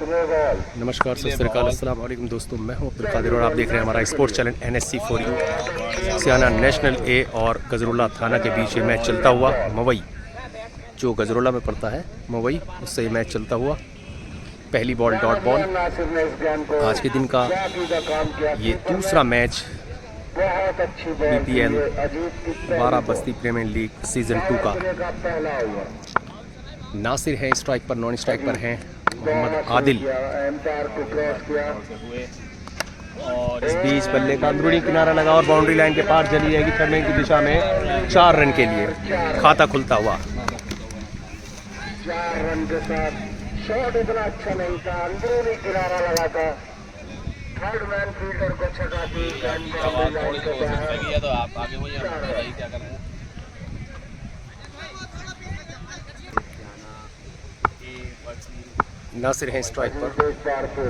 नमस्कार, सत श्री अकाल, अस्सलाम वालेकुम दोस्तों। मैं हूं अब्दुल कादिर और आप देख रहे हैं हमारा sports channel NSC for you. सियाना नेशनल ए और गजरुल्ला थाना के बीच ये मैच चलता हुआ मवई, जो गजरुल्ला में पड़ता है मवई, उससे ये मैच चलता हुआ। पहली बॉल डॉट बॉल। आज के दिन का ये दूसरा मैच BPL 12 बस्ती प्रीमियर लीग सीज़न 2 का। नासिर है स्ट्राइक पर, नॉन स्ट्राइक पर हैं मोहम्मद आदिल। इस बीच बल्ले का अंदरूनी किनारा लगा और बाउंड्री लाइन के पार चली जाएगी थर्ड की दिशा में 4 रन के लिए खाता खुलता हुआ। 4 रन के साथ शॉट इतना अच्छा नहीं था, अंदरूनी किनारा लगा था, थर्ड मैन फील्डर को छका दी। तो आप आगे हो जाए क्या करना है। नासिर हैं स्ट्राइक पर,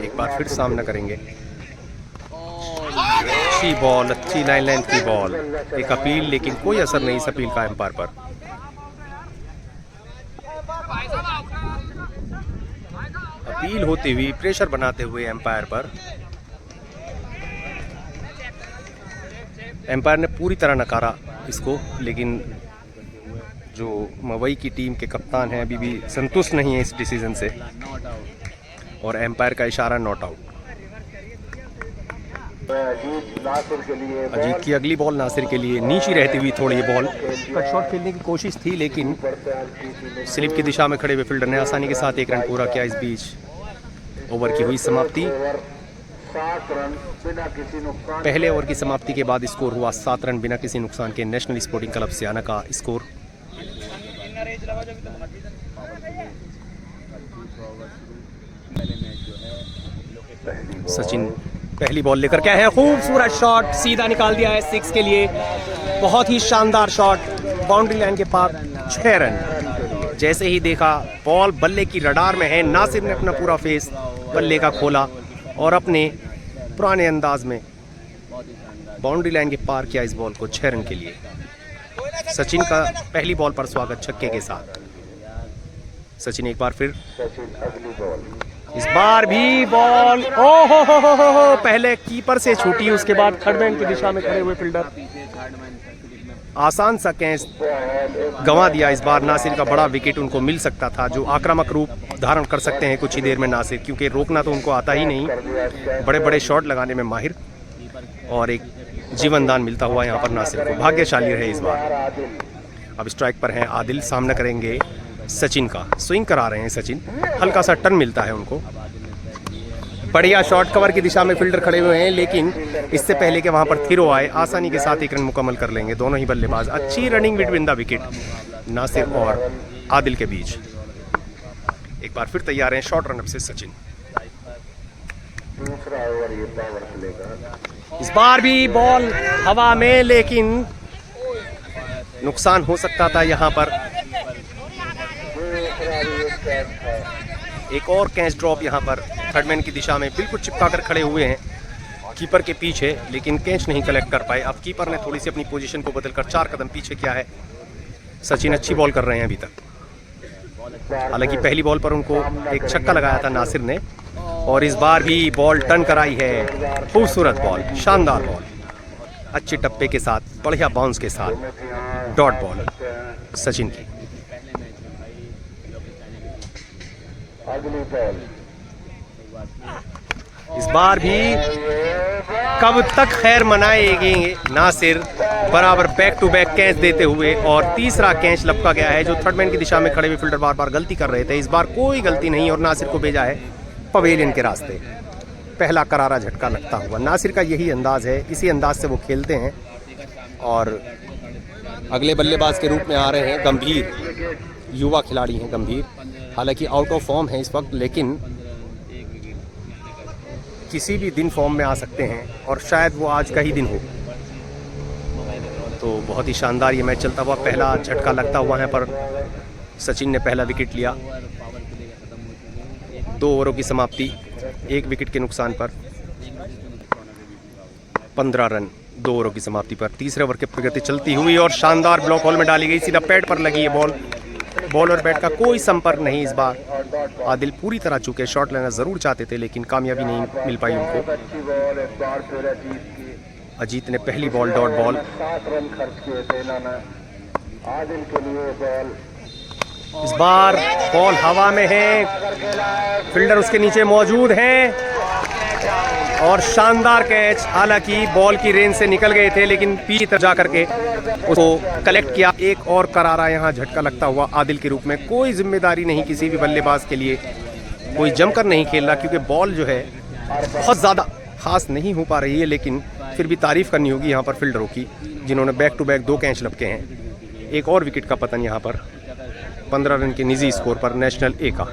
एक बार फिर सामना करेंगे। अच्छी बॉल, अच्छी लाइन लेंथ की बॉल, एक अपील, लेकिन कोई असर नहीं इस अपील का एम्पायर पर। अपील होती हुई, प्रेशर बनाते हुए एम्पायर पर। एम्पायर ने पूरी तरह नकारा इसको, लेकिन जो मवई की टीम के कप्तान हैं अभी भी संतुष्ट नहीं है इस डिसीजन से और एम्पायर का इशारा नॉट आउट। अजीत की अगली बॉल नासिर के लिए नीचे रहती हुई थोड़ी बॉल कट शॉट खेलने की कोशिश थी, लेकिन स्लिप की दिशा में खड़े हुए फील्डर ने आसानी के साथ 1 रन पूरा किया। इस बीच ओवर की हुई समाप्ति। पहले ओवर की समाप्ति के बाद स्कोर हुआ 7 रन बिना किसी नुकसान के। नेशनल स्पोर्टिंग क्लब सियाना का स्कोर। सचिन पहली बॉल लेकर क्या है, खूबसूरत शॉट, सीधा निकाल दिया है 6 के लिए। बहुत ही शानदार शॉट, बाउंड्री लाइन के पार 6 रन। जैसे ही देखा बॉल बल्ले की रडार में है, नासिर ने अपना पूरा फेस बल्ले का खोला और अपने पुराने अंदाज में बाउंड्री लाइन के पार किया इस बॉल को 6 रन के लिए। सचिन का पहली बॉल पर स्वागत छक्के के साथ। सचिन एक बार फिर, इस बार भी बॉल हो, पहले कीपर से छूटी, उसके बाद थर्ड मैन की दिशा में खड़े हुए फील्डर आसान सा कैच गंवा दिया। इस बार नासिर का बड़ा विकेट उनको मिल सकता था, जो आक्रामक रूप धारण कर सकते हैं कुछ ही देर में नासिर, क्योंकि रोकना तो उनको आता ही नहीं, बड़े बड़े शॉट लगाने में माहिर, और एक जीवन दान मिलता हुआ यहाँ पर नासिर को। भाग्यशाली रहे इस बार। अब स्ट्राइक पर हैं आदिल, सामना करेंगे सचिन का। स्विंग करा रहे हैं सचिन, हल्का सा टर्न मिलता है उनको। बढ़िया शॉट, कवर की दिशा में फील्डर खड़े हुए हैं, लेकिन इससे पहले कि वहां पर थ्रो आए आसानी के साथ 1 रन मुकम्मल कर लेंगे दोनों ही बल्लेबाज। अच्छी running between the wicket Nasir और आदिल के बीच। एक बार फिर तैयार हैं शॉर्ट रनअप से सचिन। इस बार भी बॉल हवा में, लेकिन नुकसान हो सकता था यहाँ पर। एक और कैच ड्रॉप यहाँ पर थर्डमैन की दिशा में बिल्कुल चिपका कर खड़े हुए हैं कीपर के पीछे, लेकिन कैच नहीं कलेक्ट कर पाए। अब कीपर ने थोड़ी सी अपनी पोजीशन को बदलकर 4 कदम पीछे किया है। सचिन अच्छी बॉल कर रहे हैं अभी तक। हालांकि पहली बॉल पर उनको एक छक्का लगाया था नासिर ने, और इस बार भी बॉल टर्न कराई है। खूबसूरत बॉल, शानदार बॉल, अच्छे टप्पे के साथ, बढ़िया बाउंस के साथ डॉट बॉल सचिन की। इस बार भी कब तक खैर मनाएंगे नासिर, बराबर बैक टू बैक कैच देते हुए, और तीसरा कैच लपका गया है, जो थर्ड मैन की दिशा में खड़े हुए फील्डर बार बार गलती कर रहे थे। इस बार कोई गलती नहीं और नासिर को भेजा है पवेलियन के रास्ते। पहला करारा झटका लगता हुआ। नासिर का यही अंदाज है, इसी अंदाज से वो खेलते हैं, और अगले बल्लेबाज के रूप में आ रहे हैं गंभीर, युवा खिलाड़ी हैं गंभीर। हालांकि आउट ऑफ फॉर्म है इस वक्त, लेकिन किसी भी दिन फॉर्म में आ सकते हैं, और शायद वो आज का ही दिन हो। तो बहुत ही शानदार ये मैच चलता हुआ, पहला झटका लगता हुआ यहाँ पर सचिन ने पहला विकेट लिया। 2 ओवरों की समाप्ति, 1 विकेट के नुकसान पर 15 रन 2 ओवरों की समाप्ति पर। तीसरे ओवर की प्रगति चलती हुई और शानदार ब्लॉक होल में डाली गई, सीधा पैड पर लगी है बॉल। बॉल और बैट का कोई संपर्क नहीं इस बार। आदिल पूरी तरह चुके, शॉट लेना ज़रूर चाहते थे लेकिन कामयाबी नहीं मिल पाई उनको। अच्छी बॉल इस बार फिर अजीत की। अजीत ने पहली बॉल डॉट बॉल। 7 रन खर्च किए थे इन्होंने आदिल के लिए। बॉल इस बार बॉल हवा में है, फील्डर उसके नीचे मौजूद हैं और शानदार कैच। हालांकि बॉल की रेंज से निकल गए थे लेकिन पीछे तरफ जा करके उसको कलेक्ट किया। एक और करारा यहाँ झटका लगता हुआ आदिल के रूप में। कोई जिम्मेदारी नहीं किसी भी बल्लेबाज के लिए, कोई जमकर नहीं खेल रहा क्योंकि बॉल जो है बहुत ज़्यादा खास नहीं हो पा रही है, लेकिन फिर भी तारीफ करनी होगी यहाँ पर फील्डरों की जिन्होंने बैक टू बैक 2 कैच लपके हैं। एक और विकेट का पतन यहाँ पर 15 रन के निजी स्कोर पर नेशनल ए का।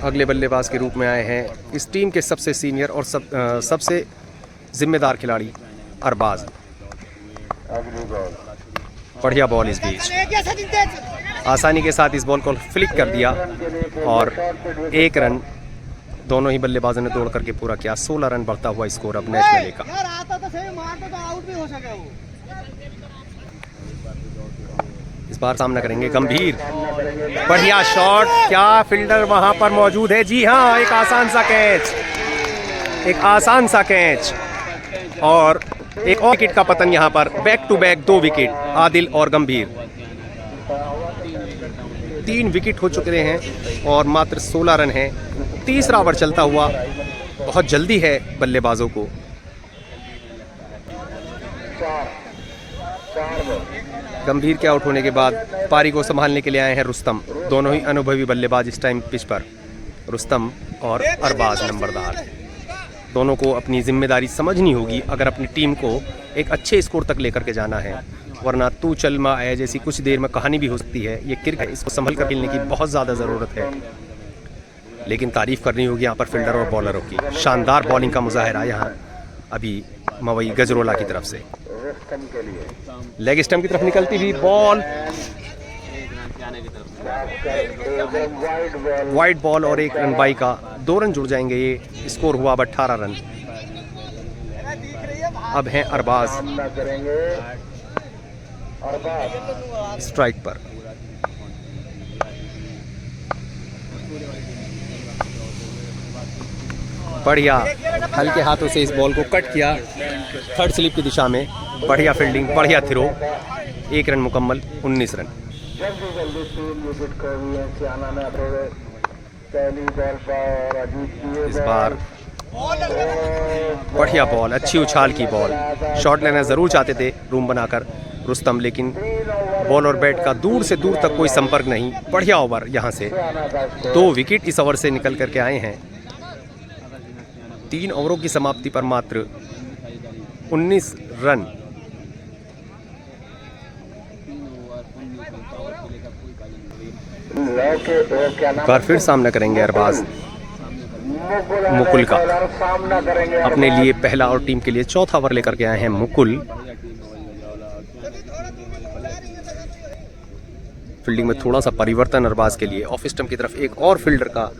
अगले बल्लेबाज के रूप में आए हैं इस टीम के सबसे सीनियर और सबसे जिम्मेदार खिलाड़ी अरबाज। बढ़िया बॉल इस बीच, आसानी के साथ इस बॉल को फ्लिक कर दिया और 1 रन दोनों ही बल्लेबाजों ने दौड़ करके पूरा किया। 16 रन बढ़ता हुआ स्कोर अब नेशनल ए का। इस बार सामना करेंगे गंभीर। बढ़िया शॉट, क्या फील्डर वहां पर मौजूद है। जी हाँ, एक आसान सा कैच, एक आसान सा कैच और एक और विकेट का पतन यहाँ पर। Back to back 2 wicket Adil और गंभीर। 3 विकेट हो चुके हैं और मात्र 16 रन हैं। तीसरा ओवर चलता हुआ, बहुत जल्दी है बल्लेबाजों को। गंभीर के आउट होने के बाद पारी को संभालने के लिए आए हैं रुस्तम। दोनों ही अनुभवी बल्लेबाज इस टाइम पिच पर, रुस्तम और अरबाज नंबरदार। दोनों को अपनी जिम्मेदारी समझनी होगी अगर अपनी टीम को एक अच्छे स्कोर तक लेकर के जाना है, वरना तू चल माँ आए जैसी कुछ देर में कहानी भी हो सकती है। ये क्रिकेट है, इसको संभल कर खेलने की बहुत ज़्यादा ज़रूरत है। लेकिन तारीफ करनी होगी यहाँ पर फील्डर और बॉलरों की। शानदार बॉलिंग का मुजाहरा यहाँ अभी मवई गजरोला की तरफ से। लेग स्टंप की तरफ निकलती हुई बॉल, वाइड बॉल और 1 रन बाई का। 2 रन जुड़ जाएंगे, ये स्कोर हुआ अब 18 रन। अब हैं अरबाज स्ट्राइक पर। बढ़िया हल्के हाथों से इस बॉल को कट किया थर्ड स्लिप की दिशा में। बढ़िया फील्डिंग, बढ़िया थ्रो। 1 रन मुकम्मल, 19 रन। इस बार बढ़िया बॉल, अच्छी उछाल की बॉल। शॉट लेना ज़रूर चाहते थे रूम बनाकर रुस्तम, लेकिन बॉल और बैट का दूर से दूर तक कोई संपर्क नहीं। बढ़िया ओवर यहाँ से। 2 विकेट इस ओवर से निकल करके आए हैं। 3 ओवरों की समाप्ति पर मात्र 19 रन। बार फिर सामना करेंगे अरबाज मुकुल का। अपने लिए पहला और टीम के लिए चौथा ओवर लेकर के आए हैं मुकुल। फील्डिंग में थोड़ा सा परिवर्तन अरबाज के लिए। ऑफ स्टंप की तरफ एक और फील्डर का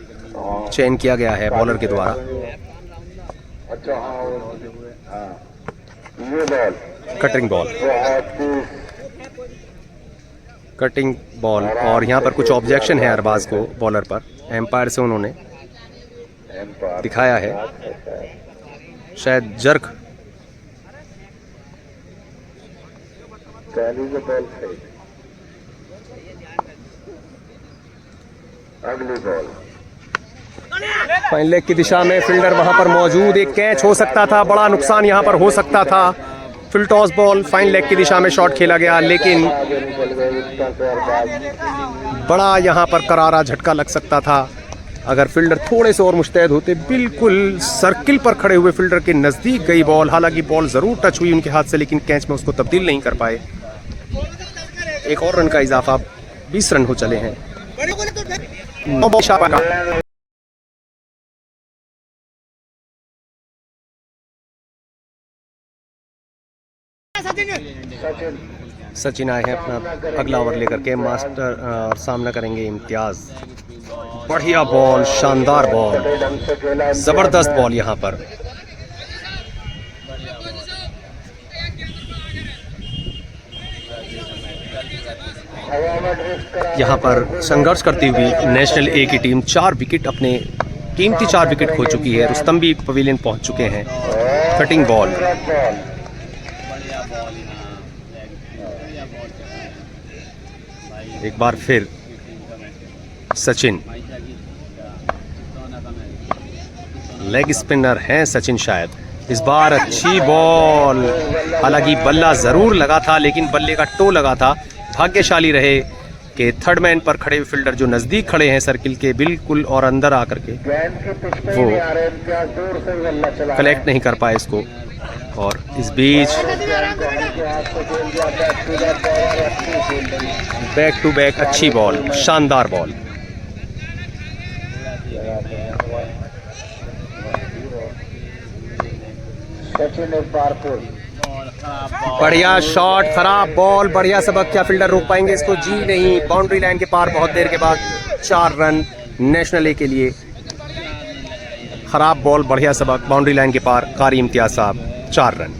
चयन किया गया है बॉलर के द्वारा। Cutting ball, cutting ball. और यहाँ पर कुछ ऑब्जेक्शन है अरबाज को बॉलर पर, एम्पायर से उन्होंने दिखाया है, शायद जर्क। अगली बॉल फाइन लेग की दिशा में फील्डर वहां पर मौजूद। एक कैच हो सकता था, बड़ा नुकसान यहां पर हो सकता था। Full toss ball fine leg की दिशा में शॉट खेला गया, लेकिन बड़ा यहां पर करारा झटका लग सकता था अगर फील्डर थोड़े से और मुस्तैद होते। बिल्कुल सर्किल पर खड़े हुए फील्डर के नज़दीक गई बॉल। हालांकि बॉल ज़रूर टच हुई उनके हाथ से, लेकिन कैच में उसको तब्दील नहीं कर पाए। एक और रन का इजाफा, 20 रन हो चले हैं। सचिन आए हैं अपना अगला ओवर लेकर के। मास्टर और सामना करेंगे इम्तियाज। बढ़िया बॉल, शानदार बॉल, जबरदस्त बॉल यहाँ पर। हवा में ड्रिफ्ट करा यहाँ पर संघर्ष करती हुई नेशनल ए की टीम 4 विकेट अपने कीमती 4 विकेट खो चुकी है। रुस्तम भी पवेलियन पहुंच चुके हैं। कटिंग बॉल, एक बार फिर सचिन, लेग स्पिनर हैं सचिन शायद। इस बार अच्छी बॉल, हालांकि बल्ला जरूर लगा था लेकिन बल्ले का टो लगा था। भाग्यशाली रहे कि थर्ड मैन पर खड़े फील्डर जो नजदीक खड़े हैं सर्किल के बिल्कुल और अंदर आकर के वो कलेक्ट नहीं कर पाए इसको। और इस बीच बैक टू बैक अच्छी बॉल, शानदार बॉल। सचिन एक बार फिर बढ़िया शॉट, खराब बॉल, बढ़िया सबक। क्या फील्डर रोक पाएंगे इसको? जी नहीं। बाउंड्री लाइन के पार बहुत देर के बाद 4 रन नेशनल ए के लिए। खराब बॉल, बढ़िया सबक, बाउंड्री लाइन के पार। कारी इम्तियाज साहब 4 रन।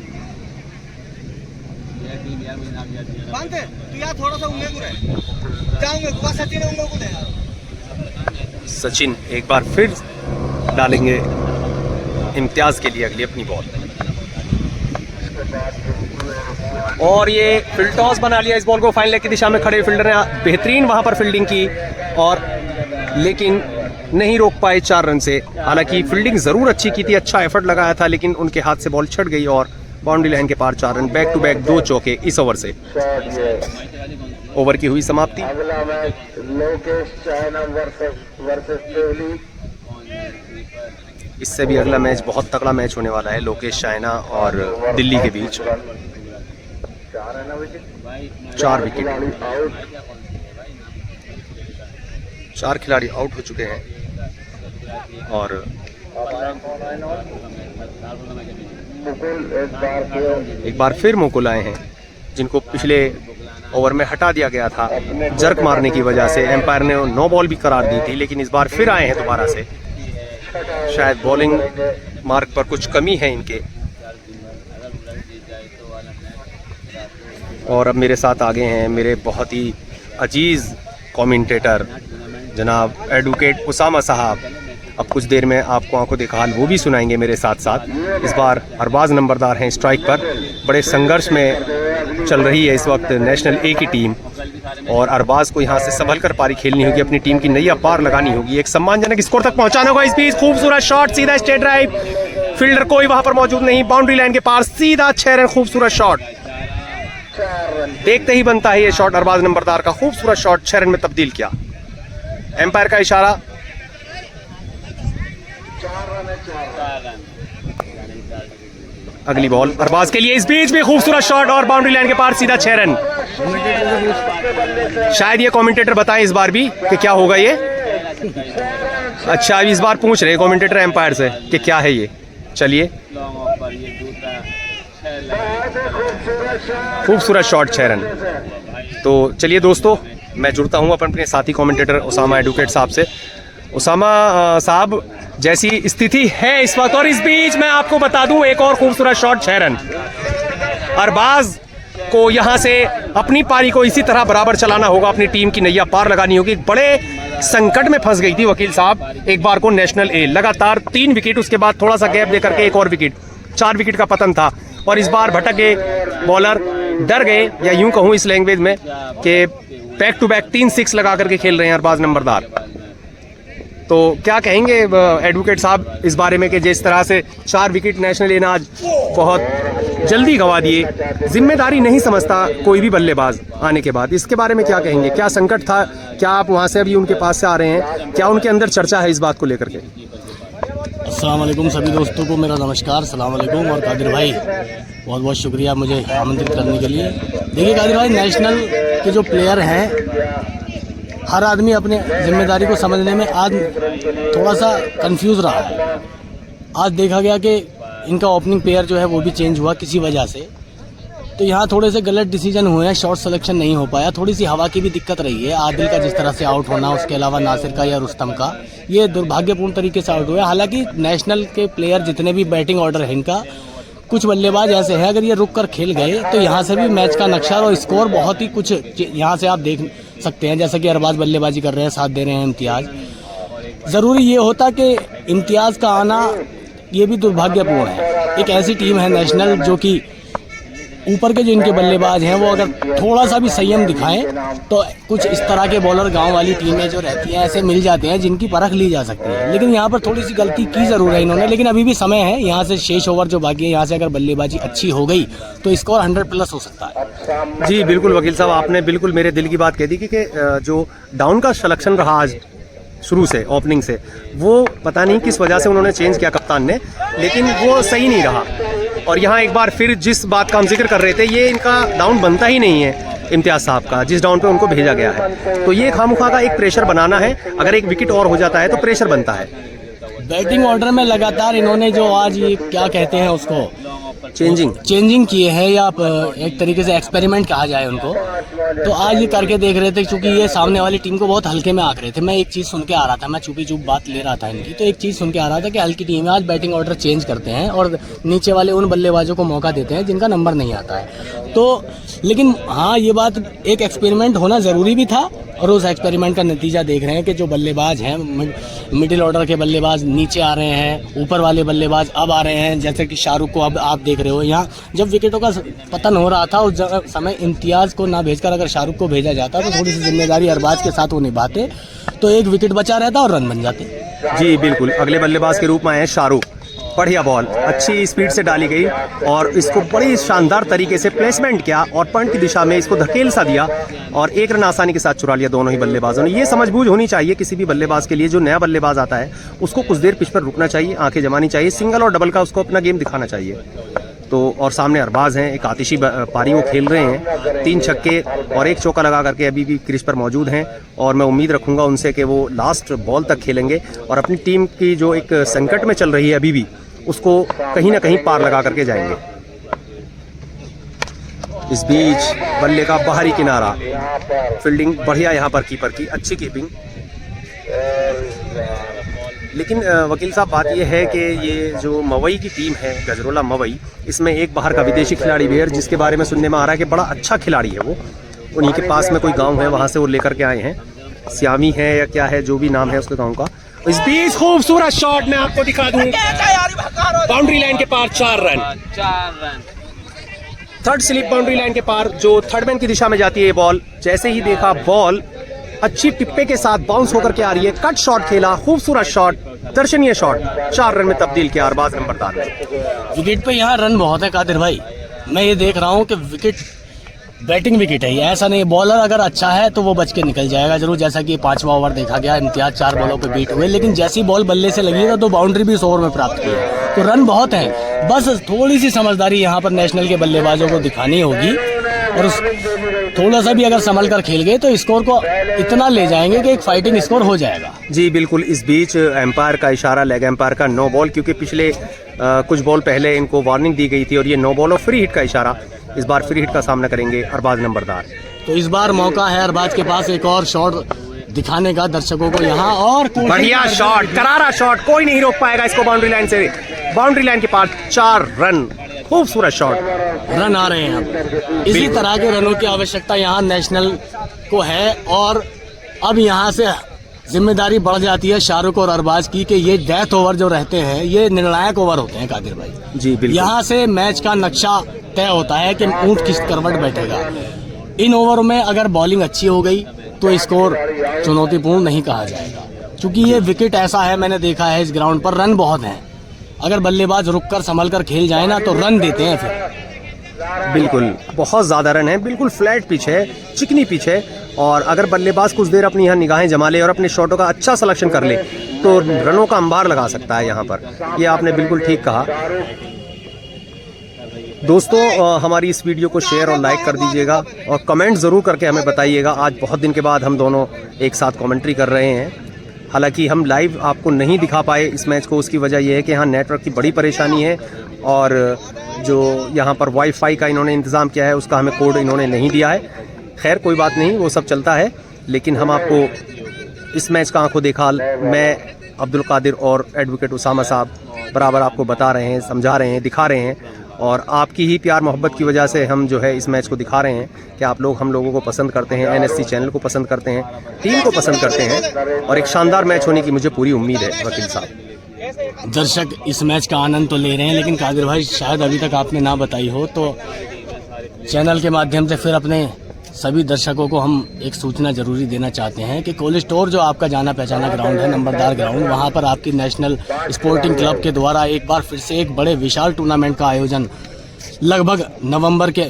सचिन एक बार फिर डालेंगे इम्तियाज के लिए अगली अपनी बॉल। और ये फील्ड टॉस बना लिया इस बॉल को। फाइनल लेग की दिशा में खड़े फील्डर ने बेहतरीन वहां पर फील्डिंग की और लेकिन नहीं रोक पाए 4 रन से। हालांकि फील्डिंग जरूर अच्छी की थी, अच्छा एफर्ट लगाया था, लेकिन उनके हाथ से बॉल छट गई और बाउंड्री लाइन के पार 4 रन। बैक टू बैक 2 चौके इस ओवर से। ओवर की हुई समाप्ति। अगला match Lokesh China versus Kohli. इससे भी अगला मैच बहुत तगड़ा मैच होने वाला है, लोकेश चाइना और दिल्ली के बीच। 4 विकेट, 4 खिलाड़ी आउट हो चुके हैं और एक बार फिर मुकुल आए हैं जिनको पिछले ओवर में हटा दिया गया था जर्क मारने की वजह से। एम्पायर ने नो बॉल भी करार दी थी, लेकिन इस बार फिर आए हैं दोबारा से। शायद बॉलिंग मार्क पर कुछ कमी है इनके। और अब मेरे साथ आ गए हैं मेरे बहुत ही अजीज़ कमेंटेटर जनाब एडवोकेट उसामा साहब। अब कुछ देर में आपको आंखों देखा हाल वो भी सुनाएंगे मेरे साथ साथ। इस बार अरबाज नंबरदार हैं स्ट्राइक पर। बड़े संघर्ष में चल रही है इस वक्त नेशनल ए की टीम और अरबाज को यहाँ से संभल कर पारी खेलनी होगी, अपनी टीम की नैया पार लगानी होगी, एक सम्मानजनक स्कोर तक पहुँचाना होगा। इस बीच खूबसूरत शॉट, सीधा स्ट्रेट ड्राइव, फील्डर कोई वहाँ पर मौजूद नहीं, बाउंड्री लाइन के पार सीधा 6 रन। खूबसूरत शॉट, देखते ही बनता है ये शॉट अरबाज नंबरदार का। खूबसूरत शॉट 6 रन में तब्दील किया। एम्पायर का इशारा। अगली बॉल अरबाज के लिए, इस बीच भी खूबसूरत शॉट और बाउंड्री लाइन के पार सीधा 6 रन। शायद ये कमेंटेटर बताएं इस बार भी कि क्या होगा ये। अच्छा, अभी इस बार पूछ रहे कमेंटेटर एम्पायर से कि क्या है ये। चलिए, खूबसूरत शॉट 6 रन। तो चलिए दोस्तों, मैं जुड़ता हूँ अपने साथी कमेंटेटर उसामा एडवोकेट साहब से। उसामा साहब, जैसी स्थिति है इस वक्त, और इस बीच मैं आपको बता दूं एक और खूबसूरत शॉट 6 रन। अरबाज को यहां से अपनी पारी को इसी तरह बराबर चलाना होगा, अपनी टीम की नैया पार लगानी होगी। बड़े संकट में फंस गई थी वकील साहब एक बार को नेशनल ए। लगातार 3 विकेट, उसके बाद थोड़ा सा गैप देकर के एक और विकेट, 4 विकेट का पतन था। और इस बार भटक गए बॉलर, डर गए, या यूं कहूं इस लैंग्वेज में कि बैक टू बैक 3 6 लगा करके खेल रहे हैं अरबाज नंबरदार। तो क्या कहेंगे एडवोकेट साहब इस बारे में कि जिस तरह से 4 विकेट नेशनल ए ने आज बहुत जल्दी गंवा दिए, जिम्मेदारी नहीं समझता कोई भी बल्लेबाज आने के बाद, इसके बारे में क्या कहेंगे? क्या संकट था? क्या आप वहाँ से अभी उनके पास से आ रहे हैं? क्या उनके अंदर चर्चा है इस बात को लेकर के? अस्सलाम वालेकुम सभी दोस्तों को मेरा नमस्कार, सलाम वालेकुम। और कादिर भाई, बहुत बहुत शुक्रिया मुझे आमंत्रित करने के लिए। देखिए कादिर भाई, नेशनल के जो प्लेयर हैं, हर आदमी अपने जिम्मेदारी को समझने में आज थोड़ा सा कंफ्यूज रहा है। आज देखा गया कि इनका ओपनिंग पेयर जो है वो भी चेंज हुआ किसी वजह से, तो यहाँ थोड़े से गलत डिसीजन हुए हैं, शॉट सिलेक्शन नहीं हो पाया, थोड़ी सी हवा की भी दिक्कत रही है। आदिल का जिस तरह से आउट होना, उसके अलावा नासिर का या रुस्तम का, ये दुर्भाग्यपूर्ण तरीके से आउट हुआ। हालांकि नेशनल के प्लेयर जितने भी बैटिंग ऑर्डर है इनका, कुछ बल्लेबाज ऐसे हैं, अगर ये रुक कर खेल गए तो यहाँ से भी मैच का नक्शा और स्कोर बहुत ही कुछ यहाँ से आप देख सकते हैं। जैसे कि अरबाज बल्लेबाजी कर रहे हैं, साथ दे रहे हैं इम्तियाज़। ज़रूरी ये होता कि इम्तियाज़ का आना ये भी दुर्भाग्यपूर्ण है। एक ऐसी टीम है नेशनल जो कि ऊपर के जो इनके बल्लेबाज हैं वो अगर थोड़ा सा भी संयम दिखाएं तो कुछ इस तरह के बॉलर गांव वाली टीमें जो रहती हैं ऐसे मिल जाते हैं जिनकी परख ली जा सकती है। लेकिन यहाँ पर थोड़ी सी गलती की ज़रूर है इन्होंने, लेकिन अभी भी समय है। यहाँ से शेष ओवर जो बाकी है, यहाँ से अगर बल्लेबाजी अच्छी हो गई तो स्कोर 100+ हो सकता है। जी बिल्कुल वकील साहब, आपने बिल्कुल मेरे दिल की बात कह दी कि जो डाउन का सिलेक्शन रहा आज शुरू से ओपनिंग से, वो पता नहीं किस वजह से उन्होंने चेंज किया कप्तान ने, लेकिन वो सही नहीं रहा। और यहाँ एक बार फिर जिस बात का हम जिक्र कर रहे थे, ये इनका डाउन बनता ही नहीं है इम्तियाज़ साहब का, जिस डाउन पे उनको भेजा गया है। तो ये खामखा का एक प्रेशर बनाना है, अगर एक विकेट और हो जाता है तो प्रेशर बनता है। बैटिंग ऑर्डर में लगातार इन्होंने जो आज ये क्या कहते हैं उसको चेंजिंग किए हैं, या एक तरीके से एक्सपेरिमेंट कहा जाए उनको, तो आज ये करके देख रहे थे। क्योंकि ये सामने वाली टीम को बहुत हल्के में आंक रहे थे। मैं एक चीज़ सुन के आ रहा था, मैं चुपी चुप बात ले रहा था इनकी, तो एक चीज़ सुन के आ रहा था कि हल्की टीम है, आज बैटिंग ऑर्डर चेंज करते हैं और नीचे वाले उन बल्लेबाजों को मौका देते हैं जिनका नंबर नहीं आता है। तो लेकिन हाँ, ये बात एक एक्सपेरिमेंट होना ज़रूरी भी था, और उस एक्सपेरिमेंट का नतीजा देख रहे हैं कि जो बल्लेबाज हैं, मिडिल ऑर्डर के बल्लेबाज नीचे आ रहे हैं, ऊपर वाले बल्लेबाज अब आ रहे हैं। जैसे कि शाहरुख को अब आप देख रहे हो, यहाँ जब विकेटों का पतन हो रहा था उस समय इम्तियाज़ को ना भेजकर अगर शाहरुख को भेजा जाता तो थोड़ी सी जिम्मेदारी अरबाज के साथ वो निभाते तो एक विकेट बचा रहता और रन बन जाते। जी बिल्कुल, अगले बल्लेबाज के रूप में आए शाहरुख। बढ़िया बॉल अच्छी स्पीड से डाली गई और इसको बड़ी शानदार तरीके से प्लेसमेंट किया और पॉइंट की दिशा में इसको धकेल सा दिया और एक रन आसानी के साथ चुरा लिया दोनों ही बल्लेबाजों ने। ये समझबूझ होनी चाहिए किसी भी बल्लेबाज के लिए। जो नया बल्लेबाज आता है उसको कुछ देर पिच पर रुकना चाहिए, आंखें जमानी चाहिए, सिंगल और डबल का उसको अपना गेम दिखाना चाहिए। तो और सामने अरबाज हैं, एक आतिशी पारी वो खेल रहे हैं, 3 छक्के और 1 चौका लगा करके अभी भी क्रीज पर मौजूद हैं। और मैं उम्मीद रखूंगा उनसे कि वो लास्ट बॉल तक खेलेंगे और अपनी टीम की जो एक संकट में चल रही है अभी भी, उसको कहीं ना कहीं पार लगा करके जाएंगे। इस बीच बल्ले का बाहरी किनारा, फील्डिंग बढ़िया यहाँ पर कीपर की, अच्छी कीपिंग। लेकिन वकील साहब बात यह है कि ये जो मवई की टीम है, गजरोला मवई, इसमें एक बाहर का विदेशी खिलाड़ी भी है जिसके बारे में सुनने में आ रहा है कि बड़ा अच्छा खिलाड़ी है वो। उन्हीं के पास में कोई गांव है, वहाँ से वो लेकर के आए हैं, श्यामी है या क्या है, जो भी नाम है उसके गांव का। इस बीच खूबसूरत शॉट मैं आपको दिखा दूं, बाउंड्री लाइन के पार 4 run. Third slip boundary line के पार, जो थर्ड मैन की दिशा में जाती है ये बॉल। जैसे ही देखा बॉल अच्छी टिप्पे के साथ बाउंस होकर के आ रही है, कट शॉट खेला, खूबसूरत शॉट, दर्शनीय शॉट, 4 रन में तब्दील किया अरबाज नंबरदार ने। विकेट पे यहाँ रन बहुत है कादिर भाई, मैं ये देख रहा हूँ कि विकेट बैटिंग विकेट है ये, ऐसा नहीं। बॉलर अगर अच्छा है तो वो बच के निकल जाएगा जरूर। जैसा कि 5वां ओवर देखा गया, इम्तियाज 4 बॉलों पे बीट हुए, लेकिन जैसी बॉल बल्ले से लगी तो बाउंड्री भी इस ओवर में प्राप्त की है। तो रन बहुत हैं, बस थोड़ी सी समझदारी यहाँ पर नेशनल के बल्लेबाजों को दिखानी होगी और थोड़ा सा भी अगर संभल कर खेल गए तो स्कोर को इतना ले जाएंगे कि एक फाइटिंग स्कोर हो जाएगा। जी बिल्कुल। इस बीच एम्पायर का इशारा, लेग एम्पायर का, 9 बॉल, क्योंकि पिछले कुछ बॉल पहले इनको वार्निंग दी गई थी और ये 9 बॉल और फ्री हिट का इशारा। इस बार फ्री हिट का सामना करेंगे अरबाज नंबरदार। तो इस बार मौका है अरबाज के पास एक और शॉट दिखाने का दर्शकों को यहाँ, और बढ़िया शॉट, करारा शॉट, कोई नहीं रोक पाएगा इसको बाउंड्री लाइन से। बाउंड्री लाइन के पास 4 रन, खूबसूरत शॉट, रन आ रहे हैं। अब इसी तरह के रनों की आवश्यकता यहाँ नेशनल को है और अब यहाँ से जिम्मेदारी बढ़ जाती है शाहरुख और अरबाज की कि ये डेथ ओवर जो रहते हैं ये निर्णायक ओवर होते हैं कादिर भाई। जी बिल्कुल। यहाँ से मैच का नक्शा तय होता है कि ऊंट किस करवट बैठेगा। इन ओवरों में अगर बॉलिंग अच्छी हो गई तो स्कोर चुनौतीपूर्ण नहीं कहा जाएगा, क्योंकि ये विकेट ऐसा है, मैंने देखा है इस ग्राउंड पर रन बहुत हैं। अगर बल्लेबाज रुककर संभल कर खेल जाए ना तो रन देते हैं फिर। बिल्कुल, बहुत ज़्यादा रन है, बिल्कुल फ्लैट पिच है, चिकनी पिच है, और अगर बल्लेबाज कुछ देर अपनी यहाँ निगाहें जमा ले और अपने शॉटों का अच्छा सिलेक्शन कर ले तो रनों का अंबार लगा सकता है यहाँ पर। ये आपने बिल्कुल ठीक कहा। दोस्तों, हमारी इस वीडियो को शेयर और लाइक कर दीजिएगा और कमेंट ज़रूर करके हमें बताइएगा। आज बहुत दिन के बाद हम दोनों एक साथ कमेंट्री कर रहे हैं। हालांकि हम लाइव आपको नहीं दिखा पाए इस मैच को, उसकी वजह यह है कि यहाँ नेटवर्क की बड़ी परेशानी है और जो यहाँ पर वाईफाई का इन्होंने इंतज़ाम किया है उसका हमें कोड इन्होंने नहीं दिया है। खैर कोई बात नहीं, वो सब चलता है, लेकिन हम आपको इस मैच का आंखों देखा, मैं अब्दुल कादिर और एडवोकेट उसामा साहब बराबर आपको बता रहे हैं, समझा रहे हैं, दिखा रहे हैं और आपकी ही प्यार मोहब्बत की वजह से हम जो है इस मैच को दिखा रहे हैं कि आप लोग हम लोगों को पसंद करते हैं, NSC चैनल को पसंद करते हैं, टीम को पसंद करते हैं और एक शानदार मैच होने की मुझे पूरी उम्मीद है। वकील साहब, दर्शक इस मैच का आनंद तो ले रहे हैं, लेकिन कादिर भाई शायद अभी तक आपने ना बताई हो तो चैनल के माध्यम से फिर अपने सभी दर्शकों को हम एक सूचना जरूरी देना चाहते हैं कि कोल्ड स्टोर जो आपका जाना पहचाना ग्राउंड है, नंबरदार ग्राउंड, वहाँ पर आपकी नेशनल स्पोर्टिंग क्लब के द्वारा एक बार फिर से एक बड़े विशाल टूर्नामेंट का आयोजन लगभग नवंबर के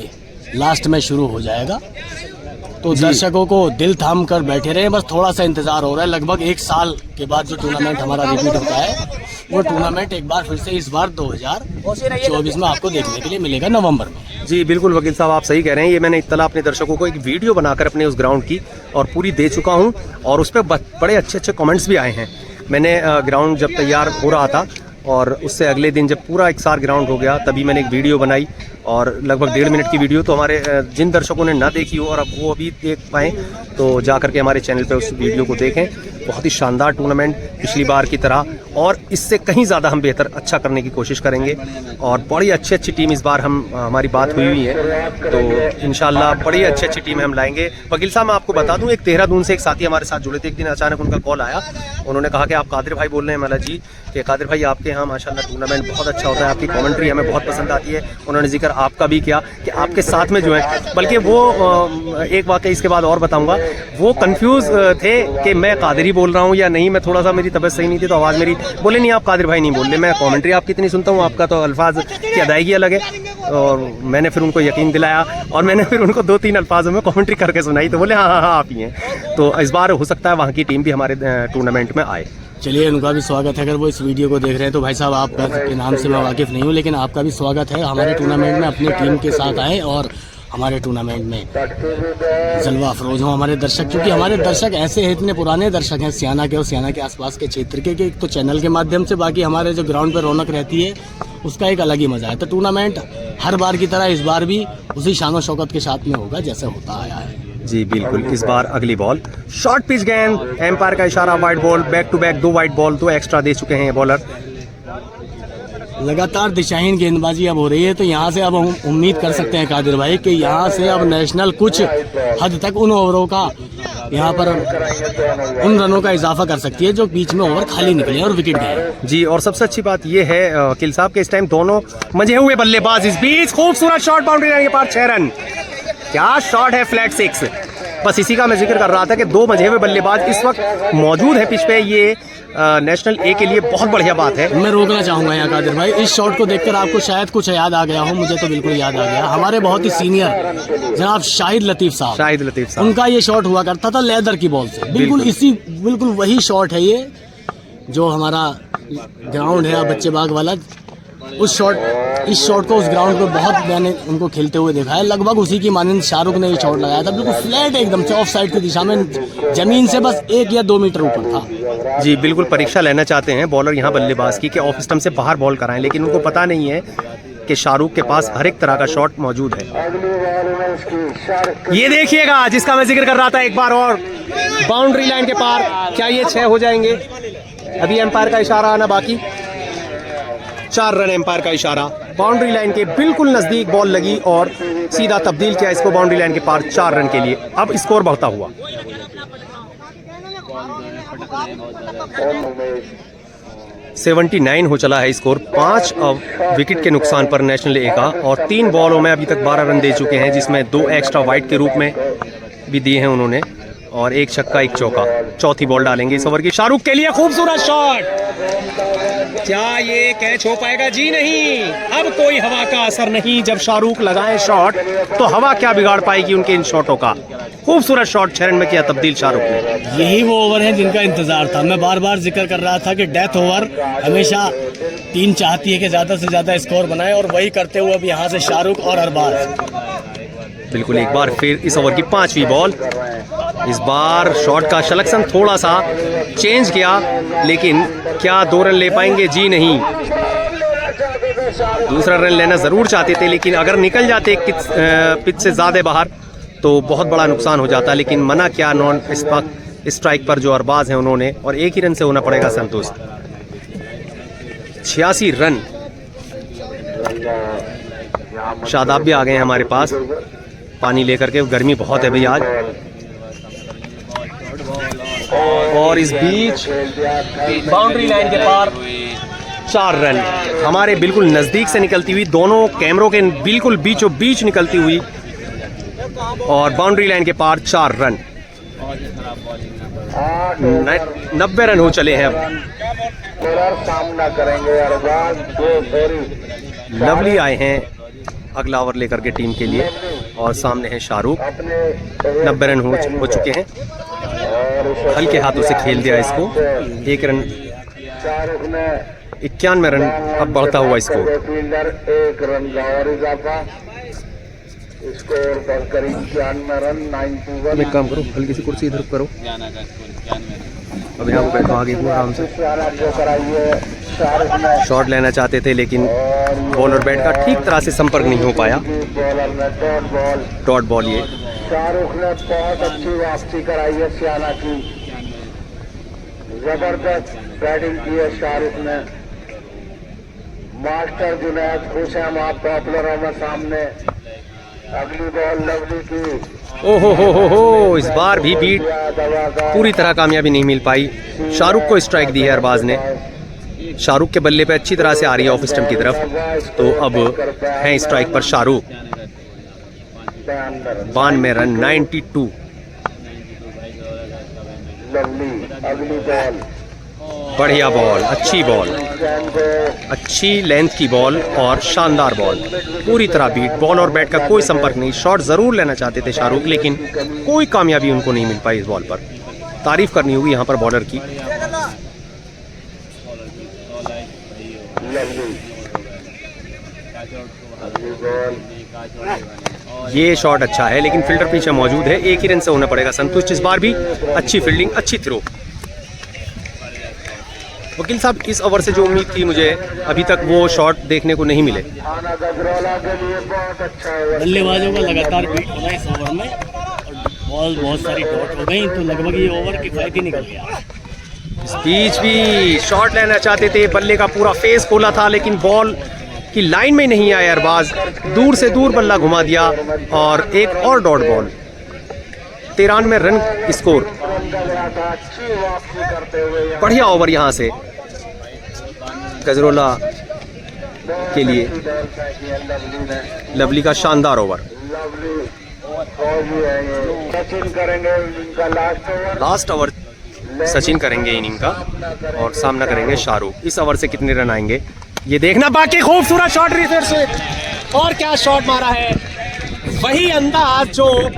लास्ट में शुरू हो जाएगा। तो दर्शकों को दिल थाम कर बैठे रहे, बस थोड़ा सा इंतजार हो रहा है। लगभग 1 साल के बाद जो टूर्नामेंट हमारा रिपीट होता है, वो टूर्नामेंट एक बार फिर से इस बार 2024 में आपको देखने के लिए मिलेगा नवंबर में। जी बिल्कुल वकील साहब, आप सही कह रहे हैं। ये मैंने इत्तला अपने दर्शकों को एक वीडियो बनाकर अपने उस ग्राउंड की और पूरी दे चुका हूँ और उस पर बड़े अच्छे अच्छे कमेंट्स भी आए हैं। मैंने ग्राउंड जब तैयार हो रहा था और उससे अगले दिन जब पूरा एक सार ग्राउंड हो गया, तभी मैंने एक वीडियो बनाई और लगभग 1.5 मिनट की वीडियो। तो हमारे जिन दर्शकों ने ना देखी हो और अब वो अभी देख पाएँ तो जा करके हमारे चैनल पे उस वीडियो को देखें। बहुत ही शानदार टूर्नामेंट पिछली बार की तरह और इससे कहीं ज़्यादा हम बेहतर अच्छा करने की कोशिश करेंगे और बड़ी अच्छी अच्छी टीम इस बार हमारी बात हुई है, तो इंशाल्लाह बड़ी अच्छी अच्छी टीमें हम लाएंगे। वकील साहब, मैं आपको बता दूं, एक देहरादून से एक साथी हमारे साथ जुड़े थे। एक दिन अचानक उनका कॉल आया, उन्होंने कहा कि आप कादिर भाई बोल रहे हैं। मला जी कि कादिर भाई आपके यहाँ माशाल्लाह टूर्नामेंट बहुत अच्छा होता है, आपकी कॉमेंट्री हमें बहुत पसंद आती है। उन्होंने जिक्र आपका भी किया कि आपके साथ में जो है, बल्कि वो एक वाकई इसके बाद और बताऊँगा, वो कन्फ्यूज़ थे कि मैं कादिर बोल रहा हूँ या नहीं। मैं थोड़ा सा, मेरी तबीयत सही नहीं थी तो आवाज़ मेरी, बोले नहीं आप कादिर भाई नहीं बोल रहे, मैं कमेंट्री आपकी इतनी सुनता हूँ, आपका तो अल्फाज की अदायगी अलग है। और मैंने फिर उनको यकीन दिलाया और मैंने फिर उनको 2-3 अल्फाजों में कमेंट्री करके सुनाई, तो बोले हाँ हाँ हाँ आप ही हैं। तो इस बार हो सकता है वहाँ की टीम भी हमारे टूर्नामेंट में आए। चलिए, उनका भी स्वागत है। अगर वो इस वीडियो को देख रहे हैं तो भाई साहब, आपके नाम से मैं वाकिफ़ नहीं हूँ, लेकिन आपका भी स्वागत है। हमारे टूर्नामेंट में अपनी टीम के साथ आए और हमारे टूर्नामेंट में जलवा अफरोज हों हमारे दर्शक, क्योंकि हमारे दर्शक ऐसे हैं, इतने पुराने दर्शक हैं सियाना के और सियाना के आसपास के क्षेत्र के, एक तो चैनल के माध्यम से, बाकी हमारे जो ग्राउंड पर रौनक रहती है उसका एक अलग ही मज़ा है। तो टूर्नामेंट हर बार की तरह इस बार भी उसी शान शौकत के साथ में होगा जैसे होता आया है। जी बिल्कुल। इस बार अगली बॉल शॉर्ट पिच गेंद, एम्पायर का इशारा, wide ball, back to back 2 wide ball, 2 extra दे चुके हैं ये बॉलर। लगातार दिशाहीन गेंदबाजी अब हो रही है, तो यहाँ से अब हम उम्मीद कर सकते हैं कादिर भाई कि यहाँ से अब नेशनल कुछ हद तक उन ओवरों का, यहाँ पर उन रनों का इजाफा कर सकती है जो बीच में ओवर खाली निकले और विकेट गए। जी, और सबसे अच्छी बात ये है वकील साहब के इस टाइम दोनों मजे हुए बल्लेबाज इस बीच, खूबसूरत शॉट, बाउंड्री लाइन के पार 6 रन। क्या शॉट है, फ्लैट 6। बस इसी का मैं जिक्र कर रहा था कि 2 मजे हुए बल्लेबाज इस वक्त मौजूद है पिच पे। ये नेशनल ए के लिए बहुत बढ़िया बात है। मैं रोकना चाहूँगा यहाँ कादिर भाई, इस शॉट को देखकर आपको शायद कुछ याद आ गया हो, मुझे तो बिल्कुल याद आ गया। हमारे बहुत ही सीनियर जनाब शाहिद लतीफ़ साहब, उनका ये शॉट हुआ करता था लेदर की बॉल से। बिल्कुल वही शॉट है ये, जो हमारा ग्राउंड है बच्चे बाग वाला। इस शॉट को उस ग्राउंड पर बहुत मैंने उनको खेलते हुए देखा है। लगभग उसी की मानंद शाहरुख ने ये शॉट लगाया था, बिल्कुल फ्लैट एकदम से ऑफ साइड की दिशा में, जमीन से बस 1 या 2 मीटर ऊपर था। जी बिल्कुल। परीक्षा लेना चाहते हैं बॉलर यहाँ बल्लेबाज की कि ऑफ स्टंप से बाहर बॉल कराएं, लेकिन उनको पता नहीं है कि शाहरुख के पास हर एक तरह का शॉट मौजूद है। ये देखिएगा जिसका मैं जिक्र कर रहा था, एक बार और बाउंड्री लाइन के पार। क्या ये 6 हो जाएंगे? अभी एम्पायर का इशारा आना बाकी। 4 रन, एम्पायर का इशारा। बाउंड्री लाइन के बिल्कुल नजदीक बॉल लगी और सीधा तब्दील किया इसको बाउंड्री लाइन के पार 4 रन के लिए। अब स्कोर बढ़ता हुआ 79 हो चला है स्कोर। 5 विकेट के नुकसान पर नेशनल ए का, और 3 बॉलों में अभी तक 12 रन दे चुके हैं, जिसमें 2 एक्स्ट्रा वाइड के रूप में भी दिए हैं उन्होंने, और 1 छक्का 1 चौका। चौथी बॉल डालेंगे इस ओवर की शाहरुख के लिए। खूबसूरत शॉट। क्या ये कैच हो पाएगा? जी नहीं। अब कोई हवा का असर नहीं। जब शाहरुख लगाए शॉट तो हवा क्या बिगाड़ पाएगी उनके इन शॉटों का। खूबसूरत शॉट 6 रन में किया तब्दील शाहरुख ने। यही वो ओवर है जिनका इंतजार था। मैं बार बार जिक्र कर रहा था कि डेथ ओवर हमेशा टीम चाहती है कि ज़्यादा से ज़्यादा स्कोर बनाए, और वही करते हुए अब यहाँ से शाहरुख और अरबाज। बिल्कुल। एक बार फिर इस ओवर की 5वीं बॉल। इस बार शॉट का सिलेक्शन थोड़ा सा चेंज किया, लेकिन क्या 2 रन ले पाएंगे? जी नहीं। दूसरा रन लेना ज़रूर चाहते थे, लेकिन अगर निकल जाते पिच से ज़्यादा बाहर तो बहुत बड़ा नुकसान हो जाता। लेकिन मना क्या नॉन स्ट्राइक पर जो अरबाज हैं उन्होंने, और 1 ही रन से होना पड़ेगा संतुष्ट। 86 रन। शादाब भी आ गए हैं हमारे पास पानी लेकर के। गर्मी बहुत है भाई आज। और इस बीच बाउंड्री लाइन के पार 4 रन हमारे बिल्कुल नज़दीक से निकलती हुई, दोनों कैमरों के बिल्कुल बीचों बीच निकलती हुई, और बाउंड्री लाइन के पार 4 रन। 90 रन हो चले हैं अब। सामना करेंगे अरबाज, लवली आए हैं अगला ओवर लेकर के टीम के लिए, और सामने है शाहरुख। 90 रन हो चुके हैं। हल्के हाथों से खेल दिया इसको। 1 रन, 91 रन अब बढ़ता हुआ स्कोर। 1 रन का और इजाफा, स्कोर बढ़कर 91 रन 91। एक काम करो, हल्की सी कुर्सी इधर करो, अब यहाँ को बैठो आगे को आराम से। शॉट लेना चाहते थे लेकिन बॉल और बैट का ठीक तरह से संपर्क नहीं हो पाया। डॉट बॉल ये शाहरुख ने बहुत अच्छी वापसी कराई है सियाना की, जबरदस्त बैटिंग की है शाहरुख ने। मास्टर जुनैद खुश हैं आप पॉपुलरों में सामने। अगली बॉल लवली की। हो, इस बार भी बीट पूरी तरह कामयाबी नहीं मिल पाई। शाहरुख को स्ट्राइक दी है अरबाज ने। शाहरुख के बल्ले पे अच्छी तरह से आ रही है ऑफ स्टंप की तरफ, तो अब है स्ट्राइक पर शाहरुख। 92 रन 92। अगली बॉल, बढ़िया बॉल, अच्छी बॉल, अच्छी लेंथ की बॉल और शानदार बॉल। पूरी तरह बीट, बॉल और बैट का कोई संपर्क नहीं। शॉट ज़रूर लेना चाहते थे शाहरुख, लेकिन कोई कामयाबी उनको नहीं मिल पाई इस बॉल पर। तारीफ करनी होगी यहाँ पर बॉलर की। ये शॉट अच्छा है लेकिन फील्डर पीछे मौजूद है। 1 ही रन से होना पड़ेगा संतुष्ट। इस बार भी अच्छी फील्डिंग, अच्छी थ्रो। वकील साहब, इस ओवर से जो उम्मीद थी मुझे, अभी तक वो शॉट देखने को नहीं मिले। बल्लेबाजों का लगातार बीट होना इस ओवर में, और बॉल बहुत सारी डॉट हो गई, तो लगभग ये ओवर किफायती निकल गया। इस बीच भी शॉट लेना चाहते थे, बल्ले का पूरा फेस खोला था लेकिन बॉल की लाइन में नहीं आया अरबाज। दूर से दूर बल्ला घुमा दिया और एक और डॉट बॉल। 93 run score. बढ़िया ओवर यहाँ से गजरोला के लिए। लवली का शानदार ओवर। सचिन करेंगे इनका लास्ट ओवर सचिन करेंगे इनिंग का, और सामना करेंगे शाहरुख। इस ओवर से कितने रन आएंगे ये देखना बाकी। खूबसूरत शॉट रिवर्स से, और क्या शॉट मारा है। वही अंदाज जो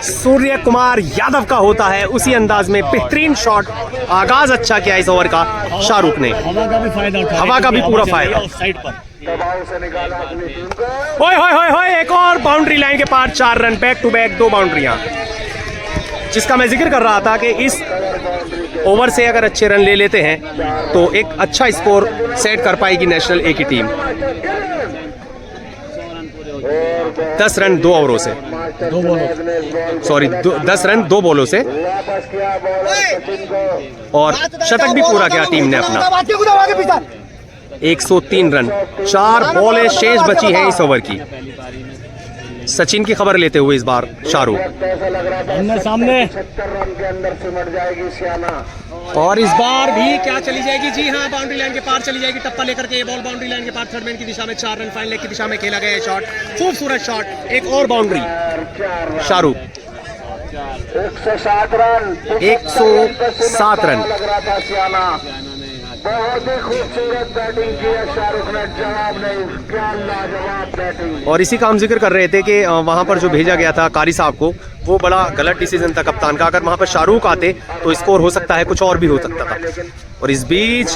सूर्य कुमार यादव का होता है, उसी अंदाज में बेहतरीन शॉट। आगाज अच्छा किया इस ओवर का शाहरुख ने। हवा का भी फायदा उठाया, हवा का भी पूरा फायदा। साइड पर दबाव से निकाला अपनी टीम को। ओए एक और बाउंड्री लाइन के पार 4 रन। बैक टू बैक 2 बाउंड्रियां, जिसका मैं जिक्र कर रहा था कि इस ओवर से अगर अच्छे रन ले लेते हैं तो एक अच्छा स्कोर सेट कर पाएगी नेशनल ए की टीम। 10 रन 2 ओवरों से, 10 रन 2 बॉलों से, और शतक भी पूरा किया टीम ने अपना। 103 रन, 4 बॉलें शेष बची हैं इस ओवर की। सचिन की खबर लेते हुए इस बार शाहरुख सामने, 70 रन के अंदर सिमट जाएगी सियाना। और इस बार भी क्या चली जाएगी, जी हाँ, बाउंड्री लाइन के पार चली जाएगी। टप्पा लेकर के ये बॉल बाउंड्री लाइन के पार थर्ड मैन की दिशा में 4 रन फाइनल लेग की दिशा में खेला गया शॉट। खूबसूरत शॉट, एक और बाउंड्री शाहरुख। 107 run, 107 run. लग रहा था सियाना। बहुत ही खूबसूरत बैटिंग की है शाहरुख ने, जवाब नहीं, क्या लाजवाब बैटिंग। और इसी का हम जिक्र कर रहे थे कि वहाँ पर जो भेजा गया था कारी साहब को, वो बड़ा गलत डिसीजन था कप्तान का। अगर वहाँ पर शाहरुख आते तो स्कोर हो सकता है, कुछ और भी हो सकता था। और इस बीच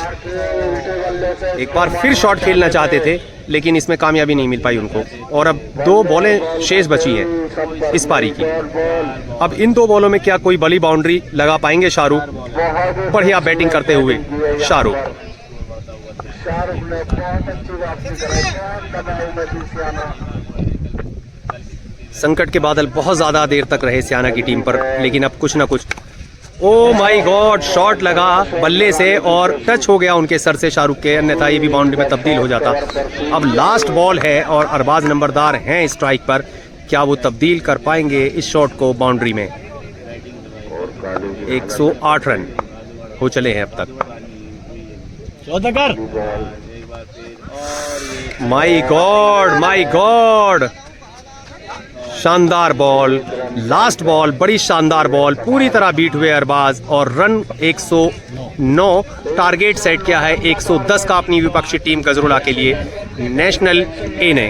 एक बार फिर शॉट खेलना चाहते थे लेकिन इसमें कामयाबी नहीं मिल पाई उनको। और अब 2 बॉलें शेष बची हैं इस पारी की। अब इन 2 बॉलों में क्या कोई बड़ी बाउंड्री लगा पाएंगे शाहरुख? बढ़िया बैटिंग करते हुए शाहरुख। ने बहुत अच्छी वापसी कराई, दबाव में थी सियाना। संकट के बादल बहुत ज़्यादा देर तक रहे सियाना की टीम पर, लेकिन अब कुछ ना कुछ। ओ माय गॉड, शॉट लगा बल्ले से और टच हो गया उनके सर से शाहरुख के, अन्यथा ये भी बाउंड्री में तब्दील हो जाता। अब लास्ट बॉल है और अरबाज नंबरदार हैं स्ट्राइक पर, क्या वो तब्दील कर पाएंगे इस शॉट को बाउंड्री में? 108 रन हो चले हैं अब तक। माय गॉड, शानदार बॉल, लास्ट बॉल, बड़ी शानदार बॉल, पूरी तरह बीट हुए अरबाज और रन 109, टारगेट सेट किया है 110 का अपनी विपक्षी टीम गजरोला के लिए नेशनल ए ने।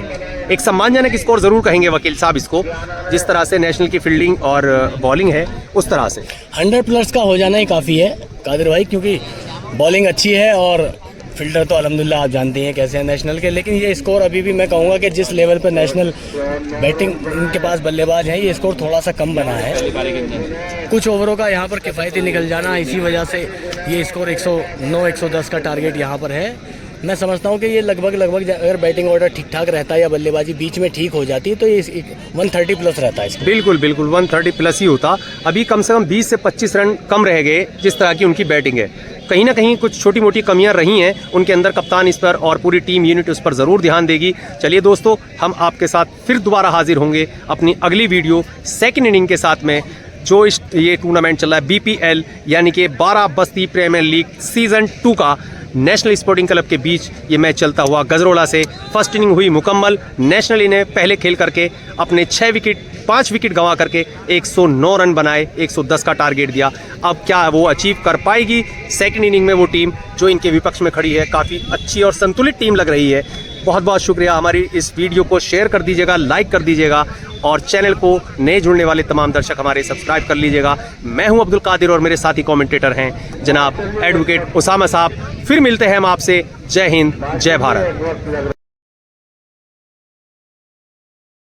एक सम्मानजनक स्कोर जरूर कहेंगे वकील साहब इसको, जिस तरह से नेशनल की फील्डिंग और बॉलिंग है उस तरह से 100+ का हो जाना ही काफ़ी है कादिर भाई, क्योंकि बॉलिंग अच्छी है और फील्डर तो अल्हम्दुलिल्लाह आप जानते हैं कैसे हैं नेशनल के। लेकिन ये स्कोर अभी भी मैं कहूँगा कि जिस लेवल पर नेशनल बैटिंग इनके पास बल्लेबाज हैं, ये स्कोर थोड़ा सा कम बना है। कुछ ओवरों का यहाँ पर किफ़ायती निकल जाना, इसी वजह से ये स्कोर 109-110 का टारगेट यहाँ पर है। मैं समझता हूँ कि ये लगभग अगर बैटिंग ऑर्डर ठीक ठाक रहता है या बल्लेबाजी बीच में ठीक हो जाती है तो ये 130+ रहता है इसका। बिल्कुल 130+ ही होता। अभी कम से कम 20 से 25 रन कम रह गए जिस तरह की उनकी बैटिंग है। कहीं ना कहीं कुछ छोटी मोटी कमियां रही हैं उनके अंदर, कप्तान इस पर और पूरी टीम यूनिट उस पर ज़रूर ध्यान देगी। चलिए दोस्तों, हम आपके साथ फिर दोबारा हाजिर होंगे अपनी अगली वीडियो सेकंड इनिंग के साथ में। जो ये टूर्नामेंट चल रहा है BPL यानी कि बाराबस्ती प्रीमियर लीग सीज़न 2 का नेशनल स्पोर्टिंग क्लब के बीच ये मैच चलता हुआ गजरोला से फर्स्ट इनिंग हुई मुकम्मल। नेशनल इन्हें पहले खेल करके अपने 5 विकेट गंवा करके 109 रन बनाए, 110 का टारगेट दिया। अब क्या वो अचीव कर पाएगी सेकंड इनिंग में वो टीम जो इनके विपक्ष में खड़ी है? काफ़ी अच्छी और संतुलित टीम लग रही है। बहुत बहुत शुक्रिया। हमारी इस वीडियो को शेयर कर दीजिएगा, लाइक कर दीजिएगा और चैनल को नए जुड़ने वाले तमाम दर्शक हमारे सब्सक्राइब कर लीजिएगा। मैं हूं अब्दुल कादिर और मेरे साथी कमेंटेटर हैं जनाब एडवोकेट उसामा साहब। फिर मिलते हैं हम आपसे। जय हिंद, जय भारत।